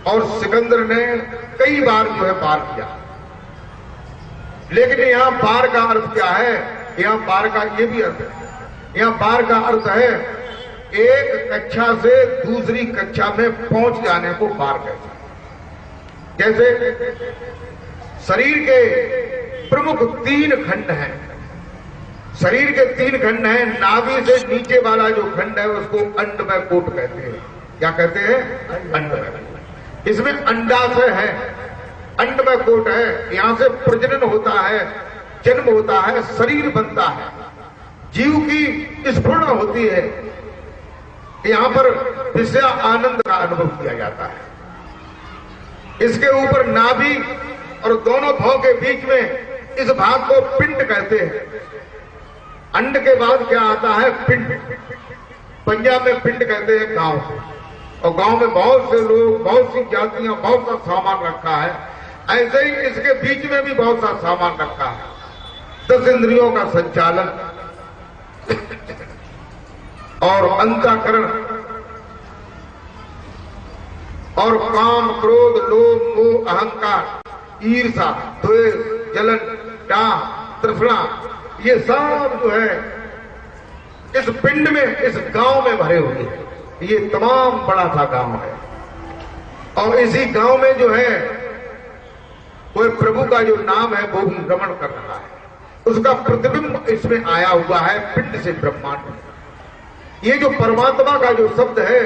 और सिकंदर ने कई बार जो है पार किया। लेकिन यहां पार का अर्थ क्या है? यहां पार का ये भी अर्थ है, यहां पार का अर्थ है एक कक्षा से दूसरी कक्षा में पहुंच जाने को पार कहते हैं। जैसे शरीर के प्रमुख 3 खंड हैं, शरीर के 3 खंड हैं। नाभि से नीचे वाला जो खंड है उसको अंडमय कोट कहते हैं। क्या कहते हैं? अंडमय कोट। इसमें अंडाशय है, अंडमय कोट है, यहां से प्रजनन होता है, जन्म होता है, शरीर बनता है, जीव की स्फुरण होती है, यहां पर विषय आनंद का अनुभव किया जाता है। इसके ऊपर नाभि और दोनों भौं के बीच में इस भाग को पिंड कहते हैं। अंड के बाद क्या आता है? पिंड। पंजाब में पिंड कहते हैं गांव, और गांव में बहुत से लोग, बहुत सी जातियां, बहुत सा सामान रखा है। ऐसे ही इसके बीच में भी बहुत सा सामान रखा है। 10 इंद्रियों का संचालन और अंतःकरण और काम, क्रोध, लोभ, मोह, अहंकार, ईर्षा, द्वेष, जलन, डाह, तृष्णा, ये सब जो है इस पिंड में, इस गांव में भरे हुए हैं। ये तमाम बड़ा सा गांव है, और इसी गांव में जो है कोई प्रभु का जो नाम है वो भ्रमण कर रहा है, उसका प्रतिबिंब इसमें आया हुआ है पिंड से ब्रह्मांड में। ये जो परमात्मा का जो शब्द है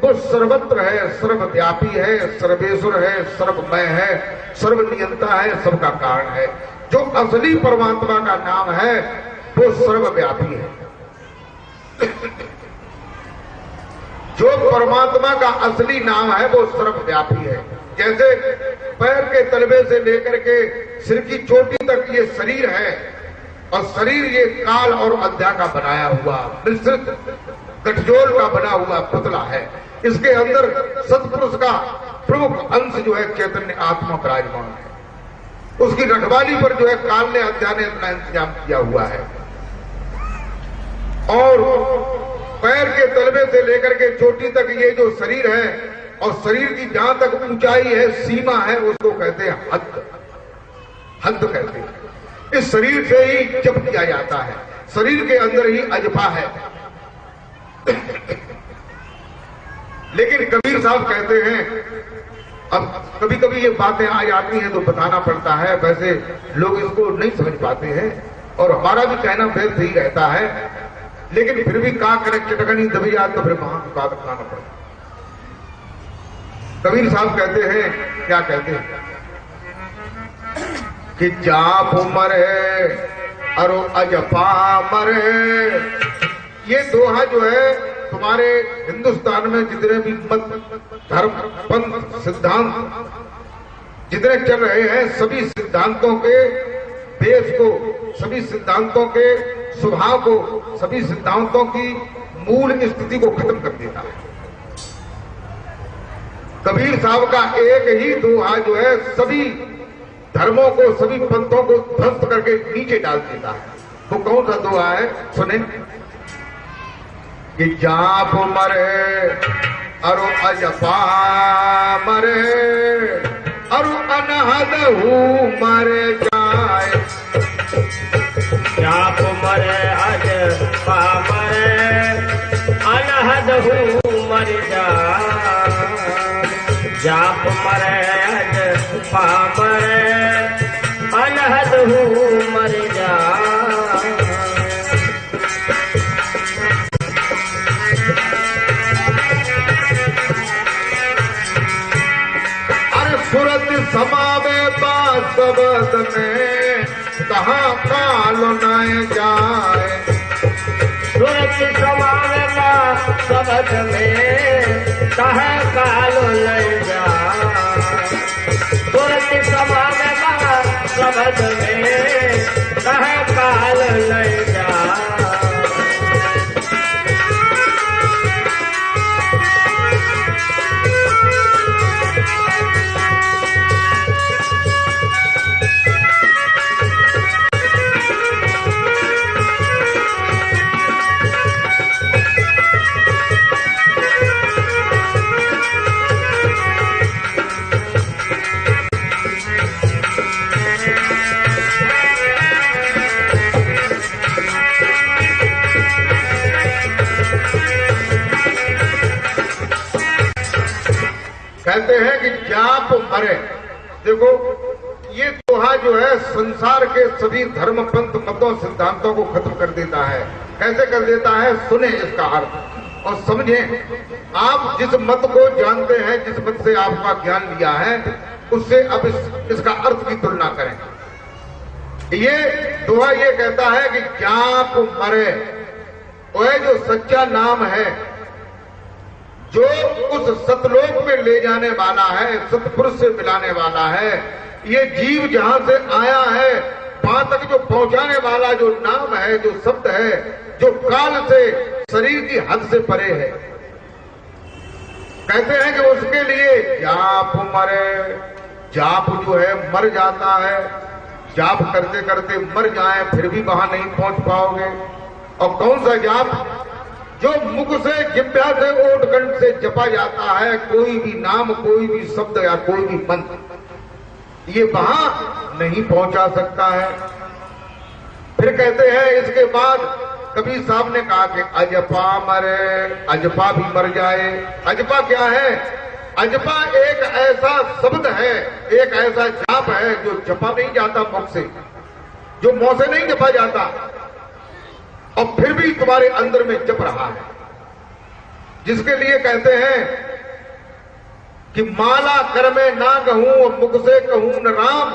वो सर्वत्र है, सर्वव्यापी है, सर्वेश्वर है, सर्वमय है, सर्वनियंता है, सबका कारण है। जो असली परमात्मा का नाम है वो सर्वव्यापी है। जो परमात्मा का असली नाम है वो सर्वव्यापी है। जैसे पैर के तलवे से लेकर के सिर की चोटी तक ये शरीर है, और शरीर ये काल और अध्या का बनाया हुआ, मिश्रित गठजोल का बना हुआ पुतला है। इसके अंदर सत्पुरुष का प्रमुख अंश जो है चैतन्य आत्मा विराजमान है। उसकी रखवाली पर जो है काल ने, अध्या ने अपना इंतजाम किया हुआ है। और पैर के तलवे से लेकर के चोटी तक ये जो शरीर है, और शरीर की जहां तक ऊंचाई है, सीमा है, उसको कहते हैं हद। हद कहते हैं। इस शरीर से ही जप किया जाता है, शरीर के अंदर ही अजपा है। लेकिन कबीर साहब कहते हैं, अब कभी कभी ये बातें आ जाती हैं तो बताना पड़ता है, वैसे लोग इसको नहीं समझ पाते हैं, और हमारा भी कहना व्यर्थ ही रहता है, लेकिन फिर भी का करे चटकनी दबी याद तो फिर महान बात बताना पड़ता। कबीर साहब कहते हैं, क्या कहते हैं कि जाप मरे अरो अजपा मरे। ये दोहा जो है तुम्हारे हिंदुस्तान में जितने भी मत, धर्म, पंथ, सिद्धांत जितने चल रहे हैं, सभी सिद्धांतों के देश को, सभी सिद्धांतों के स्वभाव को, सभी सिद्धांतों की मूल स्थिति को खत्म कर देता है। कबीर साहब का एक ही दोहा जो है सभी धर्मों को, सभी पंथों को ध्वस्त करके नीचे डाल देता है। वो कौन सा दोहा है? सुने कि जाप मरे अरु अजपा मरे, अरु अनहद हूँ मरे जाए। जाप मरे अजपा मरे, अनहद हूँ मर जाए। जाप मरे अजपा मरे, अनहद हूँ मर जाए। सूरत समावे बासवद में, कहाँ काल न जाए। सूरत समावे बासवद में, कहाँ काल न जाए। सूरत समावे बासवद में, कहाँ काल न जाए। कहते हैं कि जाप मरे। देखो ये दोहा जो है संसार के सभी धर्म पंथ मतों सिद्धांतों को खत्म कर देता है। कैसे कर देता है? सुने इसका अर्थ और समझें। आप जिस मत को जानते हैं, जिस मत से आपका ज्ञान लिया है, उससे अब इसका अर्थ की तुलना करें। ये दोहा ये कहता है कि जाप मरे, वह जो सच्चा नाम है, जो उस सतलोक में ले जाने वाला है, सतपुरुष से मिलाने वाला है। ये जीव जहां से आया है वहां तक जो पहुंचाने वाला जो नाम है, जो शब्द है, जो काल से शरीर की हद से परे है। कहते हैं कि उसके लिए जाप मरे। जाप जो है मर जाता है। जाप करते करते मर जाए फिर भी वहां नहीं पहुंच पाओगे। और कौन सा जाप? जो मुख से, जिह्वा से, ओठ कंठ से जपा जाता है, कोई भी नाम, कोई भी शब्द या कोई भी मंत्र, ये वहां नहीं पहुंचा सकता है। फिर कहते हैं इसके बाद कबीर साहब ने कहा कि अजपा मरे, अजपा भी मर जाए। अजपा क्या है? अजपा एक ऐसा शब्द है, एक ऐसा जाप है जो जपा नहीं जाता मुख से, जो मुंह से नहीं जपा जाता, और फिर भी तुम्हारे अंदर में जप रहा है। जिसके लिए कहते हैं कि माला कर में ना कहूं और मुख से कहूं न राम,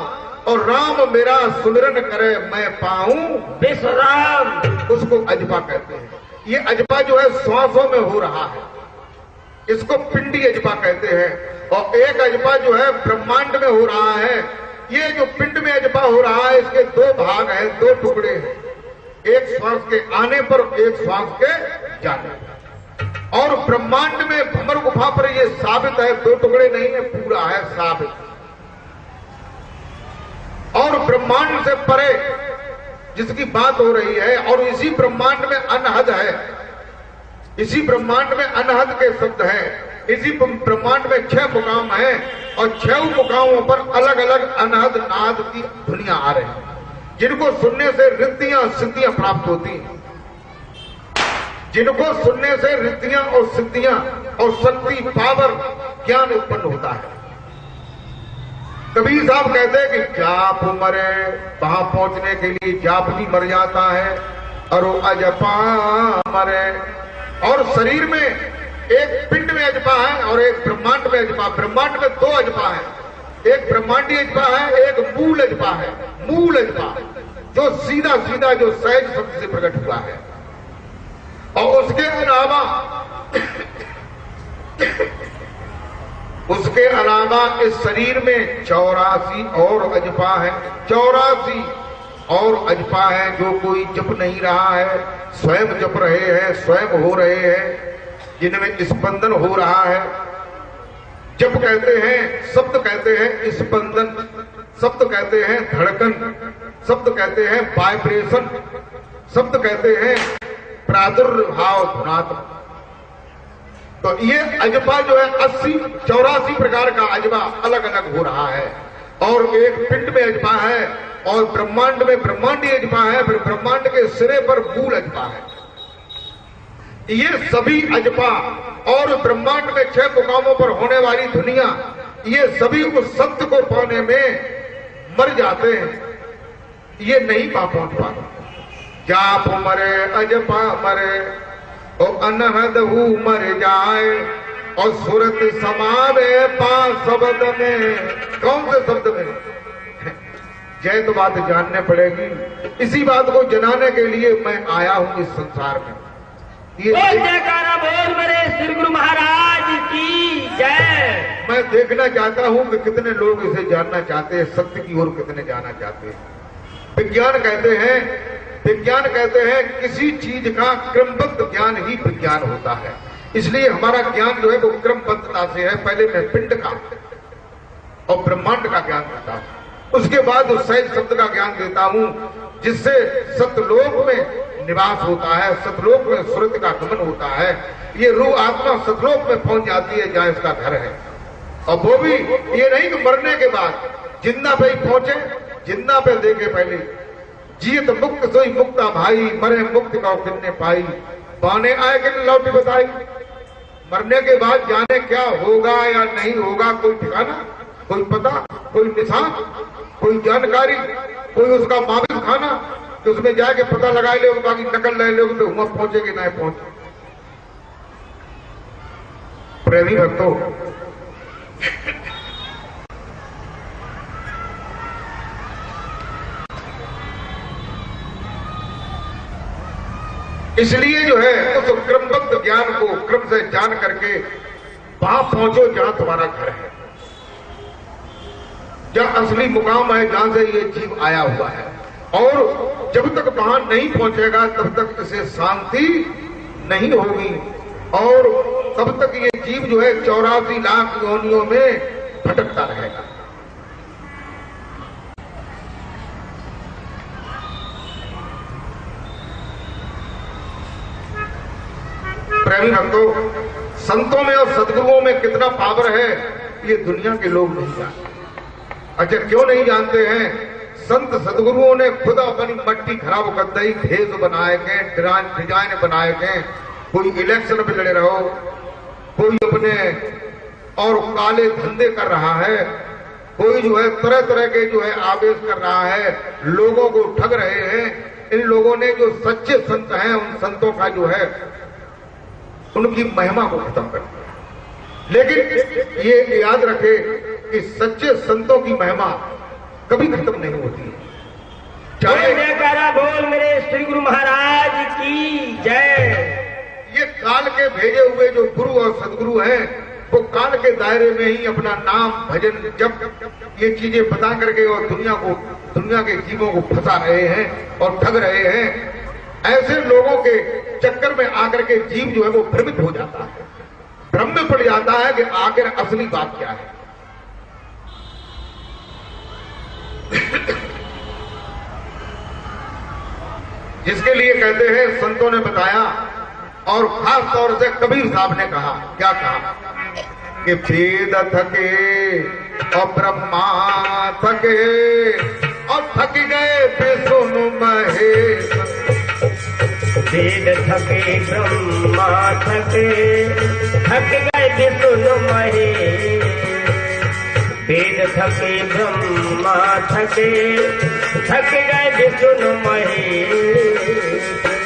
और राम मेरा सुमिरन करे मैं पाऊं विश्राम, उसको अजपा कहते हैं। ये अजपा जो है श्वासों में हो रहा है, इसको पिंडी अजपा कहते हैं। और एक अजपा जो है ब्रह्मांड में हो रहा है। ये जो पिंड में अजपा हो रहा है, इसके दो भाग हैं, दो टुकड़े हैं, एक श्वास के आने पर, एक श्वास के जाने पर। और ब्रह्मांड में भ्रमर गुफा पर ये साबित है, दो टुकड़े नहीं है, पूरा है साबित। और ब्रह्मांड से परे जिसकी बात हो रही है, और इसी ब्रह्मांड में अनहद है, इसी ब्रह्मांड में अनहद के शब्द हैं, इसी ब्रह्मांड में 6 मुकाम हैं, और 6 मुकामों पर अलग अलग अनहद नाद की ध्वनियां आ रही हैं, जिनको सुनने से रिद्धियां सिद्धियां प्राप्त होती हैं, जिनको सुनने से रिद्धियां और सिद्धियां और शक्ति, पावर, ज्ञान उत्पन्न होता है। कबीर साहब कहते हैं कि जाप मरे, वहां पहुंचने के लिए जाप भी मर जाता है, और अजपा मरे। और शरीर में एक पिंड में अजपा है और एक ब्रह्मांड में अजपा। ब्रह्मांड में 2 अजपा है, एक ब्रह्मांडी अजपा है, एक मूल अजपा है। मूल अजपा जो सीधा सीधा जो सहज शब्द से प्रकट हुआ है। और उसके अलावा इस शरीर में 84 और अजपा है। 84 और अजपा है जो कोई जप नहीं रहा है, स्वयं जप रहे हैं, स्वयं हो रहे हैं, जिनमें स्पंदन हो रहा है। जप कहते हैं, शब्द कहते हैं स्पंदन, शब्द कहते हैं धड़कन, शब्द कहते हैं वाइब्रेशन, शब्द कहते हैं प्रादुर्भाव धुनात्मक। तो ये अजपा जो है 84 प्रकार का अजपा अलग अलग हो रहा है। और एक पिंड में अजपा है, और ब्रह्मांड में ब्रह्मांडी अजपा है, फिर ब्रह्मांड के सिरे पर मूल अजपा है। ये सभी अजपा और ब्रह्मांड में 6 मुकामों पर होने वाली दुनिया, ये सभी उस सत्य को पाने में मर जाते हैं, ये नहीं पहुंच पाते। जाप मरे, अजपा मरे, और अनहद हु मर जाए, और सूरत समावे पांच शब्द में। कौन से शब्द में? जय तो बात जानने पड़ेगी। इसी बात को जनाने के लिए मैं आया हूं इस संसार में। ये जयकारा बोल मेरे श्री गुरु महाराज की जय। मैं देखना चाहता हूं कि कितने लोग इसे जानना चाहते हैं, सत्य की ओर कितने जाना चाहते हैं। विज्ञान कहते हैं किसी चीज का क्रमबद्ध ज्ञान ही विज्ञान होता है। इसलिए हमारा ज्ञान जो है वो क्रमबद्धता से है। पहले मैं पिंड का और ब्रह्मांड का ज्ञान देता हूं, उसके बाद उस सहज शब्द का ज्ञान देता हूं, जिससे सतलोक में निवास होता है, सतलोक में सुरत का गमन होता है। ये रूह आत्मा सतलोक में पहुंच जाती है जहां इसका घर है। और वो भी ये नहीं कि मरने के बाद जिंदा पे ही पहुंचे, जिंदा पे देखे पहले जीत मुक्त सोई मुक्ता भाई, मरे मुक्त का किन्ने पाई, पाने आए कि लौटी बताई। मरने के बाद जाने क्या होगा या नहीं होगा, कोई ठिकाना, कोई पता, कोई निशान, कोई जानकारी, कोई उसका माविल खाना कि उसमें जाके पता लगा ले, बाकी नकल ले लो तो वहां पहुंचेगी ना पहुंचे। प्रेमी भक्तों, इसलिए जो है उस क्रमबद्ध ज्ञान को क्रम से जान करके वहां पहुंचो जहां तुम्हारा घर है, जहां असली मुकाम है, जहां से ये जीव आया हुआ है। और जब तक वहां नहीं पहुंचेगा तब तक इसे शांति नहीं होगी और तब तक ये जीव जो है 84 लाख योनियों में भटकता रहेगा। प्रेमी भक्तों, संतों में और सदगुरुओं में कितना पावर है ये दुनिया के लोग नहीं जानते। अच्छा, क्यों नहीं जानते हैं? संत सदगुरुओं ने खुद अपनी मट्टी खराब कर दी, भेष बनाए के, डिजाइन बनाए के, कोई इलेक्शन में लड़े रहो, कोई अपने और काले धंधे कर रहा है, कोई जो है तरह तरह के जो है आवेश कर रहा है, लोगों को ठग रहे हैं। इन लोगों ने जो सच्चे संत हैं उन संतों का जो है उनकी महिमा को खत्म कर दिया। लेकिन ये याद रखे कि सच्चे संतों की महिमा कभी खत्म नहीं होती है। चाहे जयकारा बोल मेरे श्री गुरु महाराज की जय। ये काल के भेजे हुए जो गुरु और सदगुरु हैं वो काल के दायरे में ही अपना नाम भजन जब ये चीजें बता करके और दुनिया के जीवों को फंसा रहे हैं और ठग रहे हैं। ऐसे लोगों के चक्कर में आकर के जीव जो है वो भ्रमित हो जाता है, भ्रम में पड़ जाता है कि आखिर असली बात क्या है। जिसके लिए कहते हैं संतों ने बताया और खास तौर से कबीर साहब ने कहा, क्या कहा कि वेद थके और ब्रह्मा थके और थक गए विष्णु महेश। वेद थके ब्रह्मा थके थक गए विष्णु महेश। वेद थके ब्रह्मा थके थक गए विष्णु महेश।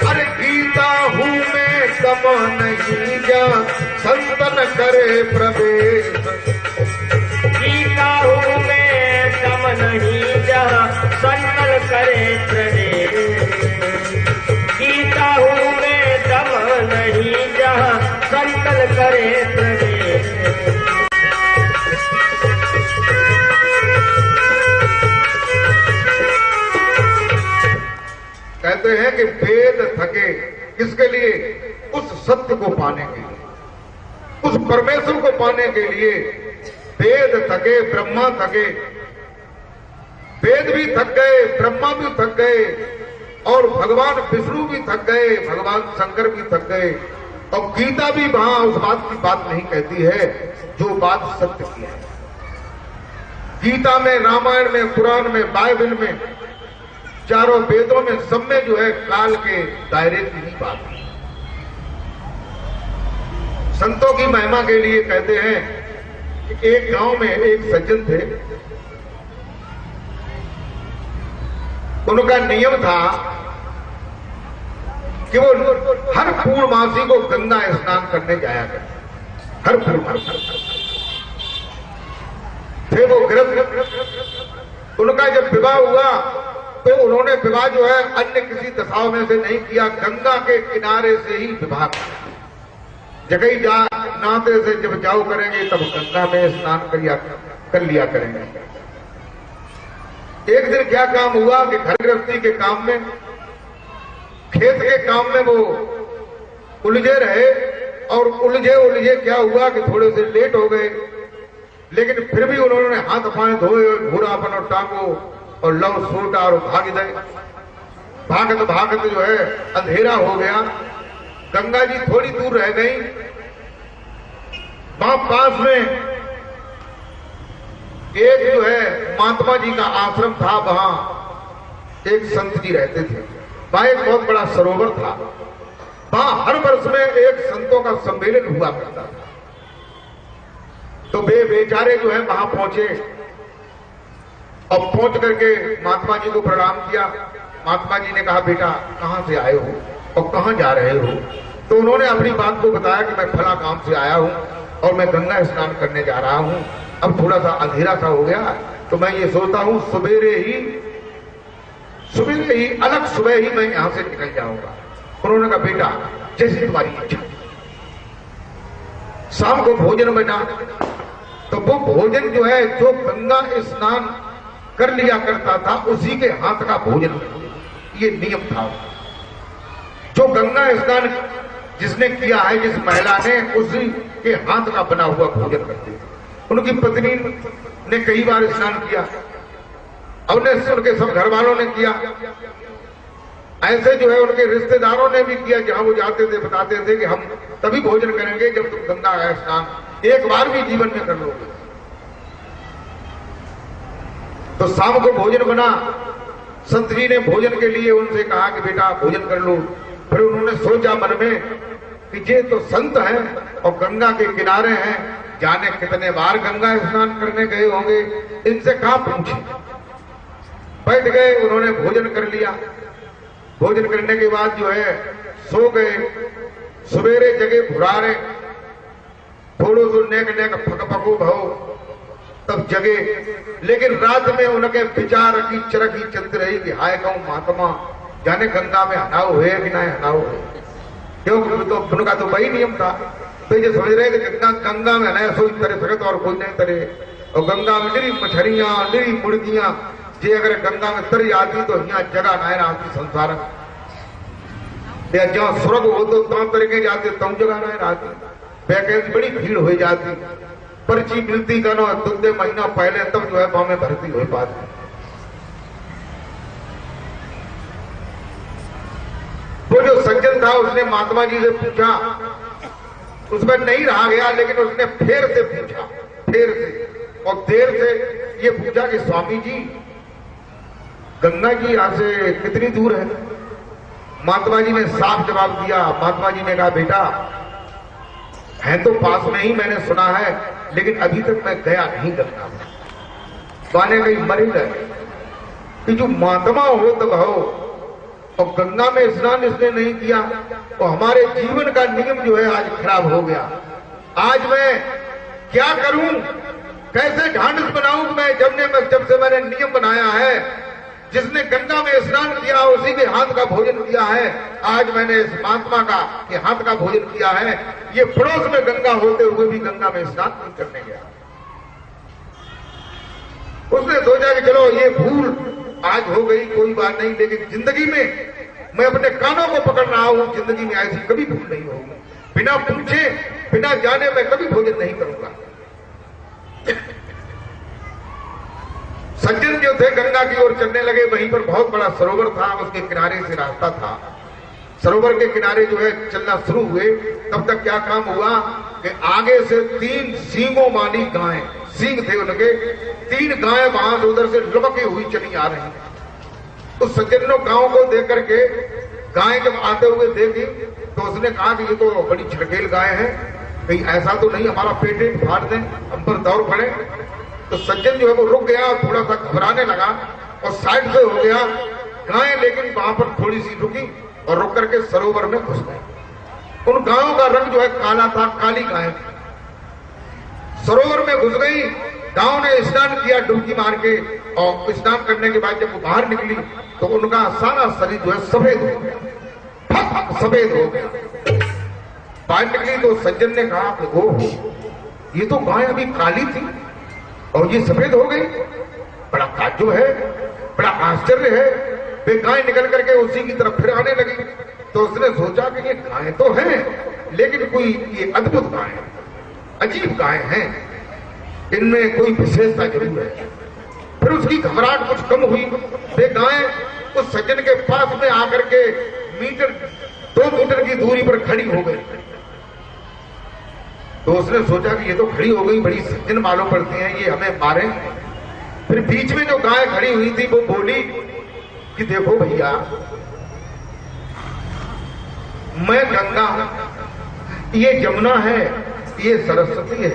अरे गीता हूँ मैं दम नहीं जा संतन करे प्रवेश। गीता हूँ मैं दम नहीं जा संतन करे प्रवेश। गीता हूँ मैं दम नहीं जा संतन करे प्रवेश। कहते हैं कि वेद थके किसके लिए? उस सत्य को पाने के लिए, उस परमेश्वर को पाने के लिए वेद थके, ब्रह्मा थके। वेद भी थक गए, ब्रह्मा भी थक गए और भगवान विष्णु भी थक गए, भगवान शंकर भी थक गए। और गीता भी वहां उस बात की बात नहीं कहती है जो बात सत्य की है। गीता में, रामायण में, पुराण में, बाइबल में, चारों वेदों में, सब में जो है काल के दायरे की ही बात है। संतों की महिमा के लिए कहते हैं कि एक गांव में एक सज्जन थे। उनका नियम था कि वो हर पूर्णमासी को गंगा स्नान करने जाया करते, हर पूर्णमासी। थे वो गृहस्थ। उनका जब विवाह हुआ तो उन्होंने विवाह जो है अन्य किसी दशाओं में से नहीं किया, गंगा के किनारे से ही विवाह किया। जगह जा नाते से जब जाओ करेंगे तब गंगा में स्नान कर लिया करेंगे। एक दिन क्या काम हुआ कि घर गृहस्थी के काम में, खेत के काम में वो उलझे रहे और उलझे क्या हुआ कि थोड़े से लेट हो गए। लेकिन फिर भी उन्होंने हाथ पांव धोए, घोड़ा बनो टांगो और लव सोटा और भाग गए। भागत जो है अंधेरा हो गया। गंगा जी थोड़ी दूर रह गई। वहां पास में एक जो है महात्मा जी का आश्रम था, वहां एक संत जी रहते थे। वहां एक बहुत बड़ा सरोवर था। वहां हर वर्ष में एक संतों का सम्मेलन हुआ करता था। तो वे बेचारे जो है वहां पहुंचे और पहुंच करके महात्मा जी को प्रणाम किया। महात्मा जी ने कहा, बेटा कहां से आए हो और कहां जा रहे हो? तो उन्होंने अपनी बात को बताया कि मैं फला गांव से आया हूं और मैं गंगा स्नान करने जा रहा हूं। अब थोड़ा सा अंधेरा सा हो गया तो मैं ये सोचता हूं सवेरे ही अलग सुबह ही मैं यहां से निकल जाऊंगा। उन्होंने कहा, बेटा जैसी तुम्हारी इच्छा। शाम को भोजन बना, तो वो भोजन जो है जो गंगा स्नान कर लिया करता था उसी के हाथ का भोजन, ये नियम था। जो गंगा स्नान जिसने किया है, जिस महिला ने, उसी के हाथ का बना हुआ भोजन करती थी। उनकी पत्नी ने कई बार स्नान किया, उनके सब घर वालों ने किया, ऐसे जो है उनके रिश्तेदारों ने भी किया। जहां वो जाते थे बताते थे कि हम तभी भोजन करेंगे जब तुम गंगा स्नान एक बार भी जीवन में कर लोगे। तो शाम को भोजन बना, संत जी ने भोजन के लिए उनसे कहा कि बेटा भोजन कर लो। फिर उन्होंने सोचा मन में कि ये तो संत हैं और गंगा के किनारे हैं, जाने कितने बार गंगा स्नान करने गए होंगे, इनसे कहां पूछे। बैठ गए, उन्होंने भोजन कर लिया। भोजन करने के बाद जो है सो गए। सवेरे जगह भुरारे, थोड़ो सो नेक फक फको भाव, तब जगे। लेकिन रात में उनके विचार की चरखी चलती रही कि हाय कहूं महात्मा, जाने गंगा में हनाव हुए कि ना हनाव हुए, क्योंकि तो उनका तो वही नियम था। तो ये समझ रहे कि गंगा में हनाया सोई तरे सकत और कोई नहीं तरे। और गंगा में निरी मछलियां, निरी मुर्गियां, जे अगर गंगा में तरी आती तो यहाँ जगह ना आती संसार में, या जहां स्वर्ग हो तो तमाम तरीके जाते तम जगह ना आती। वैकेंसी बड़ी भीड़ हो जाती, पर्ची मिलती कनो 2 महीना पहले, तब जो है वहां में भर्ती हो पाती। वो जो सज्जन था उसने महात्मा जी से पूछा, उसमें नहीं रहा गया, लेकिन उसने फिर से पूछा, फिर से और देर से ये पूछा कि स्वामी जी गंगा जी यहां से कितनी दूर है? महात्मा जी ने साफ जवाब दिया। महात्मा जी ने कहा, बेटा है तो पास में ही, मैंने सुना है, लेकिन अभी तक मैं गया नहीं गंगा में। माने कहीं मरे गए कि जो महात्मा हो तब हो और गंगा में स्नान इसने नहीं किया, तो हमारे जीवन का नियम जो है आज खराब हो गया। आज मैं क्या करूं, कैसे ढांढस बनाऊं? मैं जब से मैंने नियम बनाया है, जिसने गंगा में स्नान किया उसी के हाथ का भोजन किया है, आज मैंने इस महात्मा का के हाथ का भोजन किया है। ये पड़ोस में गंगा होते हुए भी गंगा में स्नान नहीं करने गया। उसने सोचा कि चलो ये भूल आज हो गई, कोई बात नहीं, लेकिन जिंदगी में मैं अपने कानों को पकड़ रहा हूं, जिंदगी में ऐसी कभी भूल नहीं होगी। बिना पूछे, बिना जाने मैं कभी भोजन नहीं करूंगा। सज्जन जो थे गंगा की ओर चलने लगे। वहीं पर बहुत बड़ा सरोवर था, उसके किनारे से रास्ता था। सरोवर के किनारे जो है चलना शुरू हुए, तब तक क्या काम हुआ कि आगे से 3 सींगों वाली गायें, सींग थे उनके, 3 गायें वहां से उधर से लुढ़की हुई चली आ रही। उस सज्जन ने गांव को देख करके गाय जब आते हुए देखी तो उसने कहा कि ये तो बड़ी छड़केल गाय है, कहीं ऐसा तो नहीं हमारा पेट फाड़ दें, हम पर दौड़ पड़े। तो सज्जन जो है वो रुक गया और थोड़ा सा घबराने लगा और साइड से हो गया। गायें लेकिन वहां पर थोड़ी सी रुकी और रुक करके सरोवर में घुस गई। उन गायों का रंग जो है काला था, काली गायें सरोवर में घुस गई। गांव ने स्नान किया डुबकी मार के, और स्नान करने के बाद जब वो बाहर निकली तो उनका सारा शरीर जो है सफेद हो गया, सफेद हो गया। बाहर निकली तो सज्जन ने कहा कि ओह, ये तो गाय अभी काली थी और ये सफेद हो गई, बड़ा ताज्जुब है, बड़ा आश्चर्य है। वे गाय निकल करके उसी की तरफ फिर आने लगी। तो उसने सोचा कि ये गाय तो है, लेकिन कोई ये अद्भुत गाय, अजीब गाय हैं, इनमें कोई विशेषता जरूर है। फिर उसकी घबराहट कुछ कम हुई। वे गाय उस सज्जन के पास में आकर के 2 मीटर की दूरी पर खड़ी हो गई। तो उसने सोचा कि ये तो खड़ी हो गई, बड़ी सज्जन मालूम पड़ती हैं, ये हमें मारे। फिर बीच में जो गाय खड़ी हुई थी वो बोली कि देखो भैया, मैं गंगा हूं, ये जमुना है, ये सरस्वती है।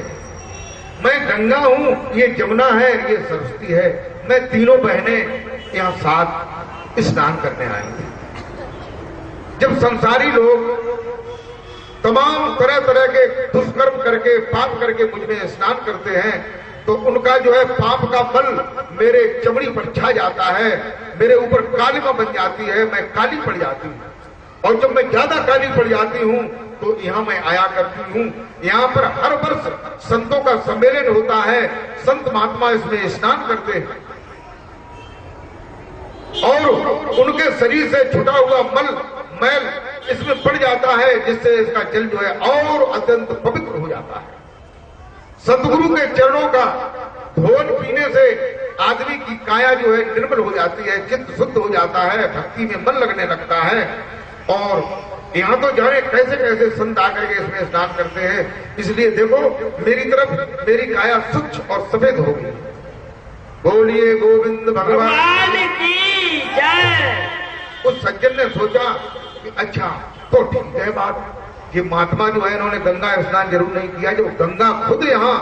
मैं गंगा हूं, ये जमुना है, ये सरस्वती है। मैं तीनों बहनें यहां साथ स्नान करने आएंगे। जब संसारी लोग तमाम तरह तरह के दुष्कर्म करके पाप करके मुझ में स्नान करते हैं तो उनका जो है पाप का फल मेरे चमड़ी पर छा जाता है, मेरे ऊपर कालिमा बन जाती है, मैं काली पड़ जाती हूँ। और जब मैं ज्यादा काली पड़ जाती हूँ तो यहाँ मैं आया करती हूँ। यहाँ पर हर वर्ष संतों का सम्मेलन होता है, संत महात्मा इसमें स्नान करते हैं और उनके शरीर से छुटा हुआ मैल इसमें पड़ जाता है, जिससे इसका जल जो है और अत्यंत पवित्र हो जाता है। सतगुरु के चरणों का धोन पीने से आदमी की काया जो है निर्मल हो जाती है, चित्त शुद्ध हो जाता है, भक्ति में मन लगने लगता है। और यहाँ तो जाने कैसे कैसे संत आकर के इसमें स्नान करते हैं। इसलिए देखो मेरी तरफ मेरी काया स्वच्छ और सफेद हो गई। बोलिए गोविंद भगवान की जय। उस सज्जन ने सोचा कि अच्छा तो ठीक है बात, ये महात्मा जो है इन्होंने गंगा स्नान जरूर नहीं किया। जब गंगा खुद यहाँ